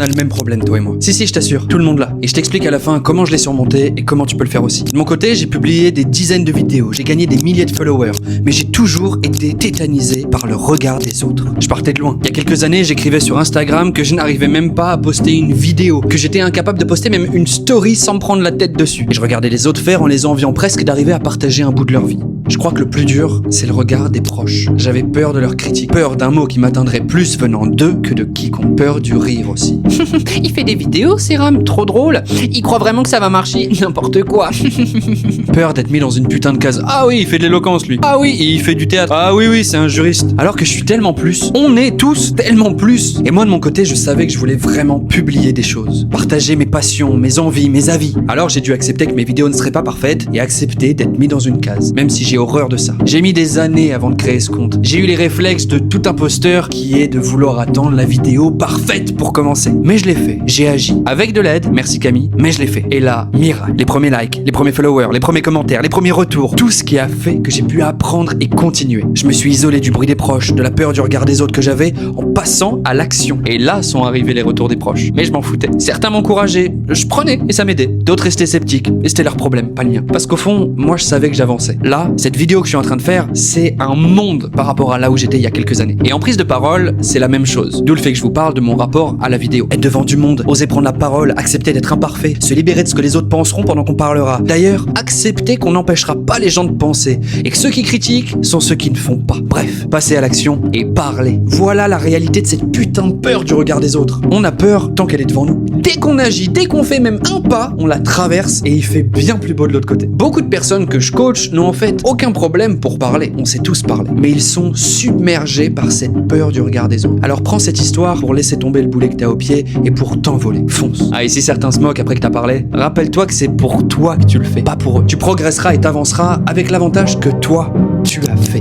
a le même problème, toi et moi. Si, je t'assure, tout le monde l'a. Et je t'explique à la fin comment je l'ai surmonté et comment tu peux le faire aussi. De mon côté, j'ai publié des dizaines de vidéos, j'ai gagné des milliers de followers, mais j'ai toujours été tétanisé par le regard des autres. Je partais de loin. Il y a quelques années, j'écrivais sur Instagram que je n'arrivais même pas à poster une vidéo, que j'étais incapable de poster même une story sans me prendre la tête dessus. Et je regardais les autres faire en les enviant presque d'arriver à partager un bout de leur vie. Je crois que le plus dur, c'est le regard des proches. J'avais peur de leurs critiques, peur d'un mot qui m'atteindrait plus venant d'eux que de quiconque, peur du rire aussi. Il fait des vidéos, Serum, trop drôle. Il croit vraiment que ça va marcher, n'importe quoi. Peur d'être mis dans une putain de case. Ah oui, il fait de l'éloquence lui. Ah oui, il fait du théâtre. Ah oui, c'est un juriste. Alors que je suis tellement plus. On est tous tellement plus. Et moi de mon côté, je savais que je voulais vraiment publier des choses, partager mes passions, mes envies, mes avis. Alors j'ai dû accepter que mes vidéos ne seraient pas parfaites et accepter d'être mis dans une case, même si j'ai horreur de ça. J'ai mis des années avant de créer ce compte. J'ai eu les réflexes de tout imposteur qui est de vouloir attendre la vidéo parfaite pour commencer. Mais je l'ai fait. J'ai agi. Avec de l'aide, merci Camille, mais je l'ai fait. Et là, miracle. Les premiers likes, les premiers followers, les premiers commentaires, les premiers retours, tout ce qui a fait que j'ai pu apprendre et continuer. Je me suis isolé du bruit des proches, de la peur du regard des autres que j'avais, en passant à l'action. Et là sont arrivés les retours des proches. Mais je m'en foutais. Certains m'encourageaient, je prenais et ça m'aidait. D'autres restaient sceptiques et c'était leur problème, pas le mien. Parce qu'au fond, moi je savais que j'avançais. Là, cette vidéo que je suis en train de faire, c'est un monde par rapport à là où j'étais il y a quelques années. Et en prise de parole, c'est la même chose. D'où le fait que je vous parle de mon rapport à la vidéo. Être devant du monde, oser prendre la parole, accepter d'être imparfait, se libérer de ce que les autres penseront pendant qu'on parlera. D'ailleurs, accepter qu'on n'empêchera pas les gens de penser et que ceux qui critiquent sont ceux qui ne font pas. Bref, passer à l'action et parler. Voilà la réalité de cette putain de peur du regard des autres. On a peur tant qu'elle est devant nous. Dès qu'on agit, dès qu'on fait même un pas, on la traverse et il fait bien plus beau de l'autre côté. Beaucoup de personnes que je coach n'ont en fait aucun problème pour parler. On sait tous parler. Mais ils sont submergés par cette peur du regard des autres. Alors prends cette histoire pour laisser tomber le boulet que t'as au pied et pour t'envoler. Fonce. Ah, et si certains se moquent après que t'as parlé, rappelle-toi que c'est pour toi que tu le fais, pas pour eux. Tu progresseras et t'avanceras avec l'avantage que toi, tu l'as fait.